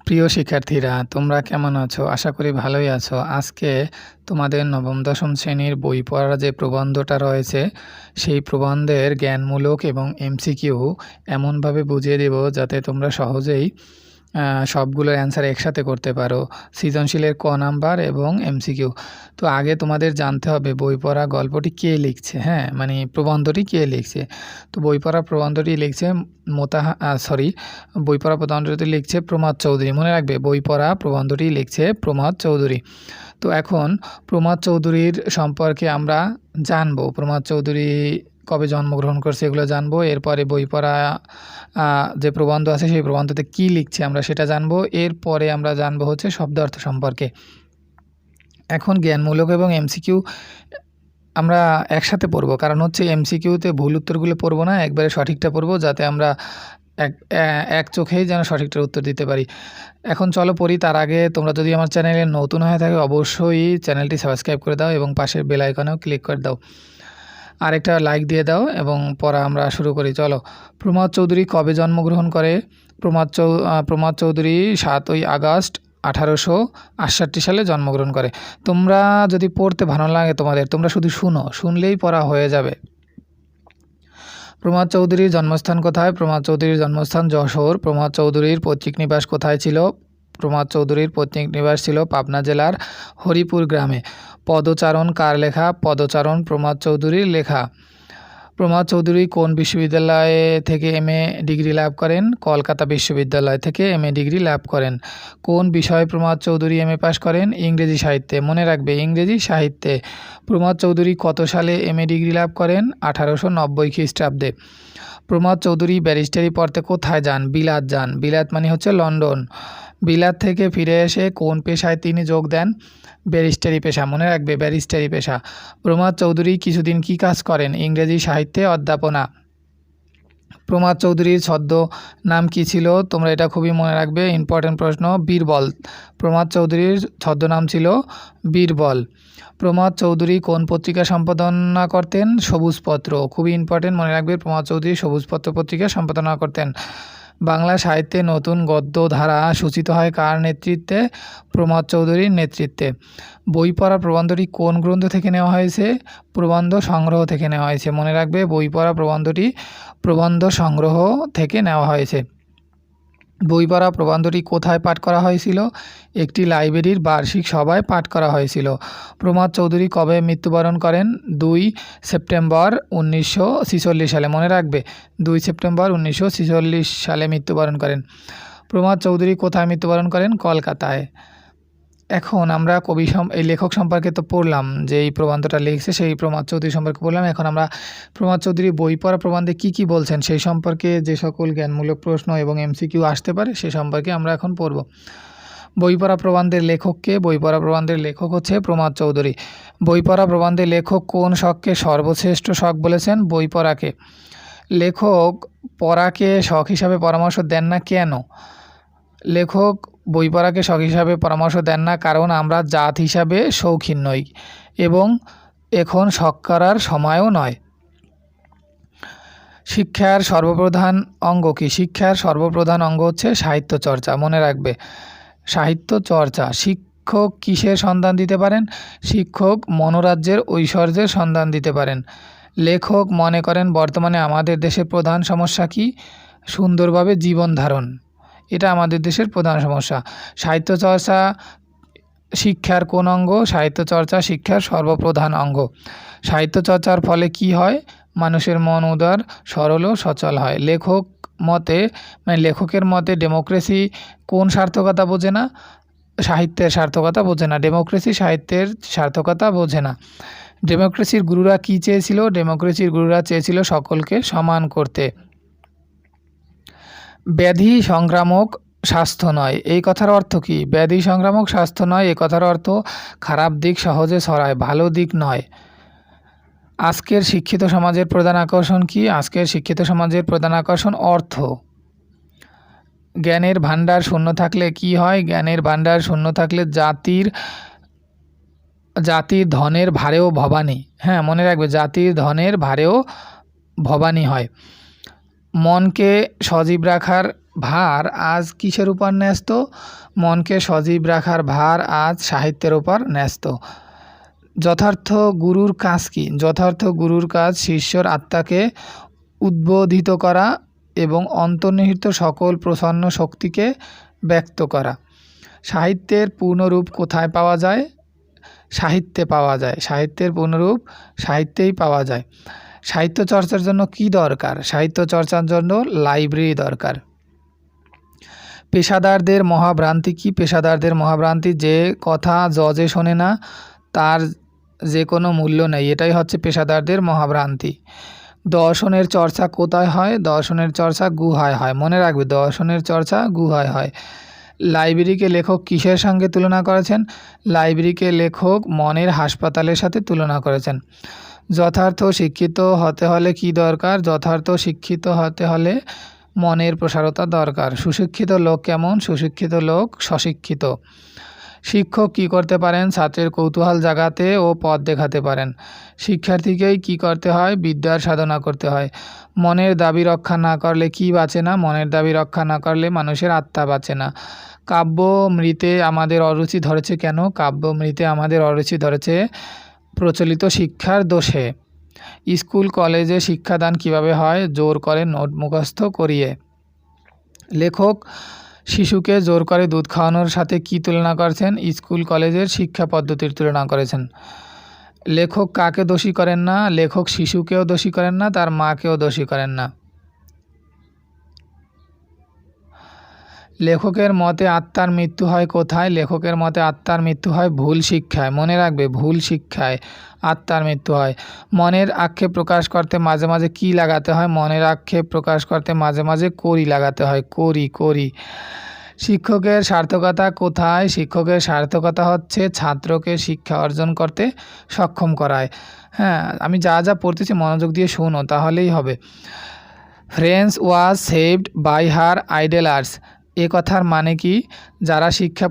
প্রিয় শিক্ষার্থীরা, তোমরা কেমন আছো? আশা করি ভালোই আছো। আজকে তোমাদের নবম দশম শ্রেণীর বই পড়ার যে প্রবন্ধটা রয়েছে, সেই প্রবন্ধের জ্ঞানমূলক এবং এমসিকিউ এমনভাবে বুঝিয়ে দেব যাতে তোমরা সহজেই সবগুলোর অ্যান্সার একসাথে করতে পারো। সৃজনশীলের ক নাম্বার এবং এমসিকিউ। তো আগে তোমাদের জানতে হবে বই পড়া গল্পটি কে লিখছে, মানে প্রবন্ধটি কে লিখছে। তো বই পড়া প্রবন্ধটি লিখছে বই পড়া প্রবন্ধটি লিখছে প্রমাদ চৌধুরী। মনে রাখবে, বই পড়া প্রবন্ধটি লিখছে প্রমাদ চৌধুরী। তো এখন প্রমাদ চৌধুরীর সম্পর্কে আমরা জানবো। প্রমাদ চৌধুরী কবে জন্মগ্রহণ করছে এগুলো জানবো। এরপরে বই পড়া যে প্রবন্ধ আছে সেই প্রবন্ধতে কী লিখছে আমরা সেটা জানবো। এরপরে আমরা জানবো হচ্ছে শব্দার্থ সম্পর্কে। এখন জ্ঞানমূলক এবং এমসিকিউ আমরা একসাথে পড়বো, কারণ হচ্ছে এমসিকিউতে ভুল উত্তরগুলো পড়বো না, একবারে সঠিকটা পড়বো যাতে আমরা এক চোখেই যেন সঠিকটার উত্তর দিতে পারি। এখন চলো পড়ি। তার আগে তোমরা যদি আমার চ্যানেলে নতুন হয়ে থাকে অবশ্যই চ্যানেলটি সাবস্ক্রাইব করে দাও এবং পাশের বেল আইকনেও ক্লিক করে দাও, আর একটা লাইক দিয়ে দাও এবং পড়া আমরা শুরু করি। চলো। প্রমাদ চৌধুরী কবে জন্মগ্রহণ করে? প্রমাদ চৌধুরী 7ই আগস্ট 1868 সালে জন্মগ্রহণ করে। তোমরা যদি পড়তে ভালো লাগে তোমরা শুধু শুনলেই পড়া হয়ে যাবে। প্রমাদ চৌধুরীর জন্মস্থান কোথায়? প্রমাদ চৌধুরীর জন্মস্থান যশোর। প্রমাদ চৌধুরীর পৈতৃক নিবাস কোথায় ছিল? প্রমাদ চৌধুরীর পৈতৃক নিবাস ছিল পাবনা জেলার হরিপুর গ্রামে। পদচারণ কার লেখা? পদচারণ প্রমাদ চৌধুরীর লেখা। প্রমাদ চৌধুরী কোন বিশ্ববিদ্যালয় থেকে এমএ ডিগ্রি লাভ করেন? কলকাতা বিশ্ববিদ্যালয় থেকে এমএ ডিগ্রি লাভ করেন। কোন বিষয়ে প্রমাদ চৌধুরী এমএ পাশ করেন? ইংরেজি সাহিত্যে। মনে রাখবে, ইংরেজি সাহিত্যে। প্রমাদ চৌধুরী কত সালে এমএ ডিগ্রি লাভ করেন? 1890 খ্রিস্টাব্দে। প্রমাদ চৌধুরী ব্যারিস্টারি পড়তে কোথায় যান? বিলাত যান। বিলাত মানে হচ্ছে লন্ডন। বিলাত থেকে ফিরে এসে কোন পেশায় তিনি যোগ দেন? ব্যারিস্টারি পেশা। মনে রাখবে, ব্যারিস্টারি পেশা। প্রমাদ চৌধুরী কিছুদিন কী কাজ করেন? ইংরেজি সাহিত্যে অধ্যাপনা। প্রমাদ চৌধুরীর ছদ্ম নাম কী ছিল? তোমরা এটা খুবই মনে রাখবে, ইম্পর্টেন্ট প্রশ্ন। বীরবল। প্রমাদ চৌধুরীর ছদ্মনাম ছিল বীরবল। প্রমাদ চৌধুরী কোন পত্রিকা সম্পাদনা করতেন? সবুজপত্র। খুবই ইম্পর্টেন্ট, মনে রাখবে, প্রমাদ চৌধুরী সবুজপত্র পত্রিকা সম্পাদনা করতেন। বাংলা সাহিত্যে নতুন গদ্য ধারা সূচিত হয় কার নেতৃত্বে? প্রমাদ চৌধুরীর নেতৃত্বে। বই পড়া প্রবন্ধটি কোন গ্রন্থ থেকে নেওয়া হয়েছে? প্রবন্ধ সংগ্রহ থেকে নেওয়া হয়েছে। মনে রাখবে, বই পড়া প্রবন্ধটি প্রবন্ধ সংগ্রহ থেকে নেওয়া হয়েছে। বই পড়া প্রবন্ধটি কোথায় পাঠ করা হয়েছিল? একটি লাইব্রেরির বার্ষিক সভায় পাঠ করা হয়েছিল। প্রমাদ চৌধুরী কবে মৃত্যুবরণ করেন? 2 সেপ্টেম্বর 1946 সালে। মনে রাখবে, 2 সেপ্টেম্বর 1946 সালে মৃত্যুবরণ করেন। প্রমাদ চৌধুরী কোথায় মৃত্যুবরণ করেন? কলকাতায়। এখন আমরা এই লেখক সম্পর্কে তো পড়লাম, যে এই প্রবন্ধটা লিখছে সেই প্রমাদ চৌধুরী সম্পর্কে পড়লাম। এখন আমরা প্রমাদ চৌধুরী বই পড়া প্রবন্ধে কী বলছেন সেই সম্পর্কে, যে সকল জ্ঞানমূলক প্রশ্ন এবং এমসিকিউ আসতে পারে সে সম্পর্কে আমরা এখন পড়ব। বই পড়া প্রবন্ধের লেখককে? বই পড়া প্রবন্ধের লেখক হচ্ছে প্রমাদ চৌধুরী। বই পড়া প্রবন্ধের লেখক কোন শখকে সর্বশ্রেষ্ঠ শখ বলেছেন? বই পড়াকে। লেখক পড়াকে শখ হিসাবে পরামর্শ দেন না কেন? লেখক বই পড়াকে শখ হিসাবে পরামর্শ দেন না কারণ আমরা জাত হিসাবে শৌখিন নই এবং এখন শখ করার সময়ও নয়। শিক্ষার সর্বপ্রধান অঙ্গ কী? শিক্ষার সর্বপ্রধান অঙ্গ হচ্ছে সাহিত্য চর্চা। মনে রাখবে, সাহিত্য চর্চা। শিক্ষক কিসের সন্ধান দিতে পারেন? শিক্ষক মনোরাজ্যের ঐশ্বর্যের সন্ধান দিতে পারেন। লেখক মনে করেন বর্তমানে আমাদের দেশের প্রধান সমস্যা কী? সুন্দরভাবে জীবন ধারণ। এটা আমাদের দেশের প্রধান সমস্যা। সাহিত্য চর্চা শিক্ষার কোন অঙ্গ? সাহিত্য চর্চা শিক্ষার সর্বপ্রধান অঙ্গ। সাহিত্য চর্চার ফলে কি হয়? মানুষের মন উদার, সরল ও সচল হয়। লেখকের মতে ডেমোক্রেসি কোন সার্থকতা বোঝে না? সাহিত্যের সার্থকতা বোঝে না। ডেমোক্রেসি সাহিত্যের সার্থকতা বোঝে না। ডেমোক্রেসির গুরুরা কী চেয়েছিল? ডেমোক্রেসির গুরুরা চেয়েছিল সকলকে সমান করতে। ব্যাধি সংক্রামক স্বাস্থ্য নয়, এই কথার অর্থ কী? ব্যাধি সংক্রামক স্বাস্থ্য নয় এই কথার অর্থ খারাপ দিক সহজে ছড়ায়, ভালো দিক নয়। আজকের শিক্ষিত সমাজের প্রধান আকর্ষণ কী? আজকের শিক্ষিত সমাজের প্রধান আকর্ষণ অর্থ। জ্ঞানের ভাণ্ডার শূন্য থাকলে কি হয়? জ্ঞানের ভাণ্ডার শূন্য থাকলে জাতির ধনের ভারেও ভবানী। মনে রাখবে, জাতির ধনের ভারেও ভবানী হয়। মনকে সজীব রাখার ভার আজ কিসের উপর ন্যস্ত? মনকে সজীব রাখার ভার আজ সাহিত্যের উপর ন্যস্ত। যথার্থ গুরুর কাজ কি? যথার্থ গুরুর কাজ শিষ্যর আত্মাকে উদ্বোধিত করা এবং অন্তর্নিহিত সকল প্রসন্ন শক্তিকে ব্যক্ত করা। সাহিত্যের পূর্ণরূপ কোথায় পাওয়া যায়? সাহিত্যে পাওয়া যায়। সাহিত্যের পূর্ণরূপ সাহিত্যেই পাওয়া যায়। সাহিত্য চর্চার জন্য কি দরকার? সাহিত্য চর্চার জন্য লাইব্রেরি দরকার। পেশাদারদের মহাভ্রান্তি কি? পেশাদারদের মহাভ্রান্তি যে কথা জজে শোনে না তার যে কোনো মূল্য নেই, এটাই হচ্ছে পেশাদারদের মহাভ্রান্তি। দর্শনের চর্চা কোথায় হয়? দর্শনের চর্চা গুহায় হয়। মনে রাখবে, দর্শনের চর্চা গুহায় হয়। লাইব্রেরিকে লেখক কিসের সঙ্গে তুলনা করেছেন? লাইব্রেরিকে লেখক মনের হাসপাতালের সাথে তুলনা করেছেন। যথার্থ শিক্ষিত হতে হলে কি দরকার? যথার্থ শিক্ষিত হতে হলে মনের প্রসারতা দরকার। সুশিক্ষিত লোক কেমন? সুশিক্ষিত লোক স্বশিক্ষিত। শিক্ষক কি করতে পারেন? ছাত্রের কৌতূহল জাগাতে ও পথ দেখাতে পারেন। শিক্ষার্থীকেই কি করতে হয়? বিদ্যার সাধনা করতে হয়। মনের দাবি রক্ষা না করলে কি বাঁচে না? মনের দাবি রক্ষা না করলে মানুষের আত্মা বাঁচে না। কাব্যমৃতে আমাদের অরুচি ধরেছে কেন? কাব্যমৃতে আমাদের অরুচি ধরেছে প্রচলিত শিক্ষার দোষে। স্কুল কলেজে শিক্ষাদান কিভাবে হয়? জোর করে নোট মুখস্থ করিয়ে। লেখক শিশুকে জোর করে দুধ খাওয়ানোর সাথে কি তুলনা করেছেন? স্কুল কলেজের শিক্ষা পদ্ধতির তুলনা করেছেন। লেখক কাকে দোষী করেন না? লেখক শিশুকেও দোষী করেন না, তার মাকেও দোষী করেন না। লেখকের মতে আত্মার মৃত্যু হয় কোথায়? লেখকের মতে আত্মার মৃত্যু হয় ভুল শিক্ষায়। মনে রাখবে, ভুল শিক্ষায় আত্মার মৃত্যু হয়। মনের আক্ষেপ প্রকাশ করতে মাঝে মাঝে কি লাগাতে হয়? মনের আক্ষেপ প্রকাশ করতে মাঝে মাঝে করি লাগাতে হয়। করি। শিক্ষকের সার্থকতা কোথায়? শিক্ষকের সার্থকতা হচ্ছে ছাত্রকে শিক্ষা অর্জন করতে সক্ষম করায়। হ্যাঁ, আমি যা যা পড়তেছি মনোযোগ দিয়ে শোনো, তাহলেই হবে। French was saved by her idealers. এ কথার মানে কি? যারা শিক্ষা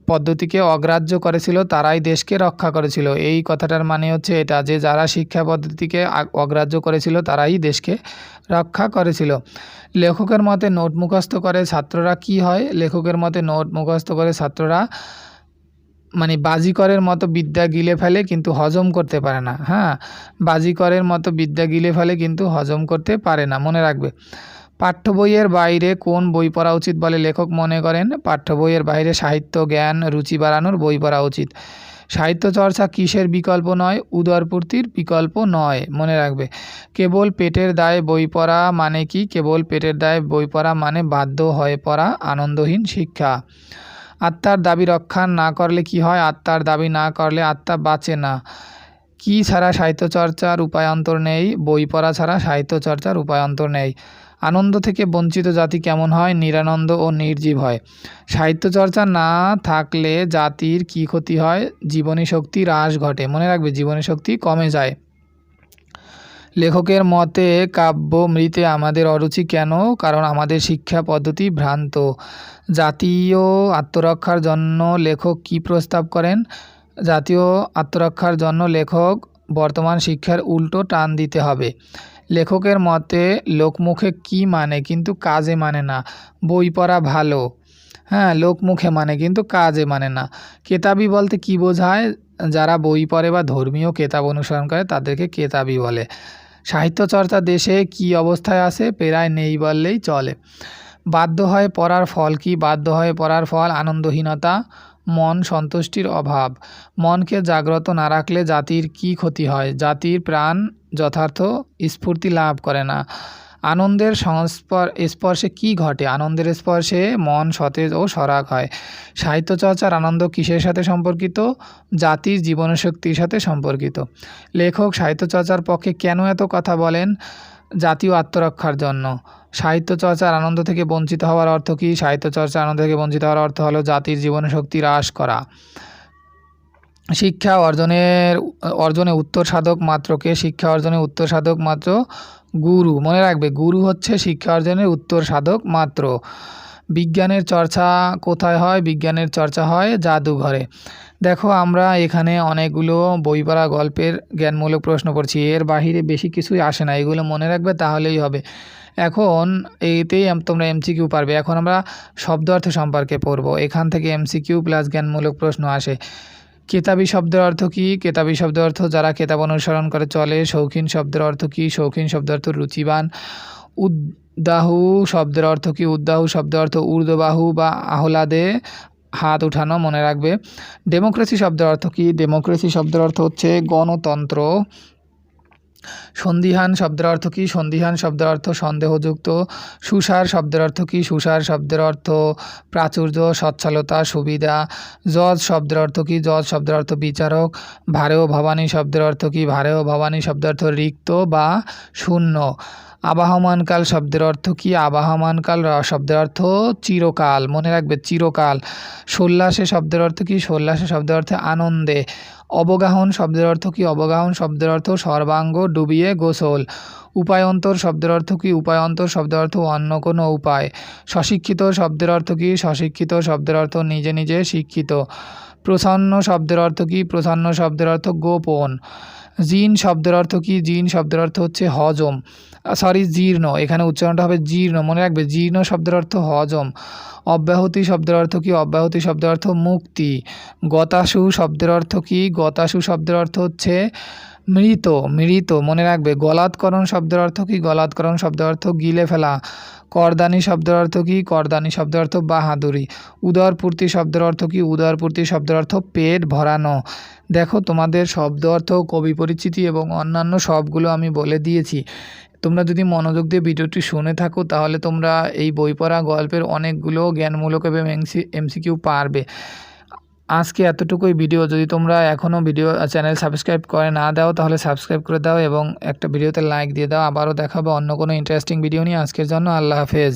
পদ্ধতিকে অগ্রাহ্য করেছিল তারাই দেশকে রক্ষা করেছিল। এই কথাটার মানে হচ্ছে এটা, যে যারা শিক্ষা পদ্ধতিকে অগ্রাহ্য করেছিল তারাই দেশকে রক্ষা করেছিল। লেখকের মতে নোট মুখস্থ করে ছাত্ররা কি হয়? লেখকের মতে নোট মুখস্থ করে ছাত্ররা বাজিকরের মতো বিদ্যা গিলে ফেলে কিন্তু হজম করতে পারে না। হ্যাঁ, বাজিকরের মতো বিদ্যা গিলে ফেলে কিন্তু হজম করতে পারে না। মনে রাখবে। পাঠ্য বইয়ের বাইরে কোন বই পড়া উচিত বলে লেখক মনে করেন? পাঠ্য বইয়ের বাইরে সাহিত্য, জ্ঞান, রুচি বাড়ানোর বই পড়া উচিত। সাহিত্য চর্চা কিসের বিকল্প নয়? উদরপূর্তির বিকল্প নয়। মনে রাখবে। কেবল পেটের দায়ে বই পড়া মানে কি? কেবল পেটের দায়ে বই পড়া মানে বাধ্য হয়ে পড়া আনন্দহীন শিক্ষা। আত্মার দাবি রক্ষা না করলে কি হয়? আত্মার দাবি না করলে আত্মা বাঁচে না। কি ছাড়া সাহিত্য চর্চার উপায়ান্তর নেই? বই পড়া ছাড়া সাহিত্য চর্চার উপায়ান্তর নেই। আনন্দ থেকে বঞ্চিত জাতি কেমন হয়? নিরানন্দ ও নির্জীব হয়। সাহিত্য চর্চা না থাকলে জাতির কি ক্ষতি হয়? জীবনী শক্তি হ্রাস ঘটে। মনে রাখবে, জীবনী শক্তি কমে যায়। লেখকের মতে কাব্যমৃতে আমাদের অরুচি কেন? কারণ আমাদের শিক্ষা পদ্ধতি ভ্রান্ত। জাতীয় আত্মরক্ষার জন্য লেখক কি প্রস্তাব করেন? জাতীয় আত্মরক্ষার জন্য লেখক বর্তমান শিক্ষার উল্টো টান দিতে হবে। লেখকের মতে লোকমুখে কি মানে কিন্তু কাজে মানে না। বই পড়া ভালো, হ্যাঁ, লোকমুখে মানে কিন্তু কাজে মানে না। কেতাবি বলতে কি বোঝায়? যারা বই পড়ে বা ধর্মীয় কেতাব অনুসরণ করে তাদেরকে কেতাবি বলে। সাহিত্য চর্চা দেশে কি অবস্থায় আছে? প্রায় নেই বললেই চলে। বাধ্য হয়ে পড়ার ফল কি? বাধ্য হয়ে পড়ার ফল আনন্দহীনতা, মন সন্তুষ্টির অভাব। মনকে জাগ্রত না রাখলে জাতির কি ক্ষতি হয়? জাতির প্রাণ যথার্থ স্ফূর্তি লাভ করে না। আনন্দের স্পর্শে কি ঘটে? আনন্দের স্পর্শে মন সতেজ ও সরাগ হয়। সাহিত্য চর্চার আনন্দ কিসের সাথে সম্পর্কিত? জাতির জীবনশক্তির সাথে সম্পর্কিত। লেখক সাহিত্য চর্চার পক্ষে কেন এত কথা বলেন? জাতীয় আত্মরক্ষার জন্য। সাহিত্য চর্চার আনন্দ থেকে বঞ্চিত হওয়ার অর্থ কী? সাহিত্য চর্চার আনন্দ থেকে বঞ্চিত হওয়ার অর্থ হলো জাতির জীবনশক্তি হ্রাস করা। শিক্ষা অর্জনে উত্তর সাধক মাত্রকে? শিক্ষা অর্জনে উত্তর সাধক মাত্র গুরু। মনে রাখবে, গুরু হচ্ছে শিক্ষা অর্জনের উত্তর সাধক মাত্র। বিজ্ঞানের চর্চা কোথায় হয়? বিজ্ঞানের চর্চা হয় জাদুঘরে। দেখো, আমরা এখানে অনেকগুলো বই পড়া গল্পের জ্ঞানমূলক প্রশ্ন পড়ছি, এর বাহিরে বেশি কিছুই আসে না। এগুলো মনে রাখবে, তাহলেই হবে। এখন এইতেই তোমরা এমসিকিউ পারবে। এখন আমরা শব্দ অর্থ সম্পর্কে পড়ব। এখান থেকে এমসিকিউ প্লাস জ্ঞানমূলক প্রশ্ন আসে। কেতাবি শব্দের অর্থ কী? কেতাবি শব্দের অর্থ যারা কেতাব অনুসরণ করে চলে। শৌখিন শব্দের অর্থ কী? শৌখিন শব্দের অর্থ রুচিবান। উদ্দাহু শব্দের অর্থ কী? উদ্দাহু শব্দের অর্থ ঊর্ধ্ববাহু বা আহ্লাদে হাত উঠানো, মনে রাখবে। ডেমোক্রেসি শব্দের অর্থ কী? ডেমোক্রেসি শব্দের অর্থ হচ্ছে গণতন্ত্র। সন্দিহান শব্দের অর্থ কী? সন্দিহান শব্দের অর্থ সন্দেহযুক্ত। সুসার শব্দের অর্থ কী? সুসার শব্দের অর্থ প্রাচুর্য, সচ্ছলতা, সুবিধা। জজ শব্দের অর্থ কী? জজ শব্দের অর্থ বিচারক। ভারেও ভবানী শব্দের অর্থ কী? ভারেও ভবানী শব্দের অর্থ রিক্ত বা শূন্য। আবাহমানকাল শব্দের অর্থ কী? আবাহমানকাল শব্দের অর্থ চিরকাল, মনে রাখবে চিরকাল। সল্লাসে শব্দের অর্থ কী? সল্লাসে শব্দের অর্থ আনন্দে। অবগাহন শব্দের অর্থ কী? অবগাহন শব্দের অর্থ সর্বাঙ্গ ডুবিয়ে গোসল। উপায়ন্তর শব্দের অর্থ কী? উপায়ন্তর শব্দের অর্থ অন্য কোনো উপায়। স্বশিক্ষিত শব্দের অর্থ কী? স্বশিক্ষিত শব্দের অর্থ নিজে নিজে শিক্ষিত। প্রচ্ছন্ন শব্দের অর্থ কী? প্রচ্ছন্ন শব্দের অর্থ গোপন। জিন শব্দের অর্থ কী? জিন শব্দের অর্থ হচ্ছে হজম, জীর্ণ, এখানে উচ্চারণটা হবে জীর্ণ, মনে রাখবে। জীর্ণ শব্দের অর্থ হজম। অব্যাহতি শব্দের অর্থ কী? অব্যাহতি শব্দের অর্থ মুক্তি। গতাসু শব্দের অর্থ কী? গতাসু শব্দের অর্থ হচ্ছে মৃত, মৃত, মনে রাখবে। গলাৎকরণ শব্দের অর্থ কী? গলাৎকরণ শব্দের অর্থ গিলে ফেলা। করদানি শব্দের অর্থ কী? করদানি শব্দের অর্থ বাহাদুরি। উদরপূর্তি শব্দের অর্থ কী? উদরপূর্তি শব্দের অর্থ পেট ভরানো। দেখো, তোমাদের শব্দ অর্থ, কবি পরিচিতি এবং অন্যান্য সবগুলো আমি বলে দিয়েছি। তোমরা যদি মনোযোগ দিয়ে ভিডিওটি শুনে থাকো তাহলে তোমরা এই বই পড়া গল্পের অনেকগুলো জ্ঞানমূলক এবং এমসিকিউ পারবে। আজকে এতটুকুই ভিডিও। যদি তোমরা এখনও চ্যানেল সাবস্ক্রাইব করে না দাও তাহলে সাবস্ক্রাইব করে দাও এবং একটা ভিডিওতে লাইক দিয়ে দাও। আবারও দেখা হবে অন্য কোনো ইন্টারেস্টিং ভিডিও নিয়ে। আজকের জন্য আল্লাহ হাফেজ।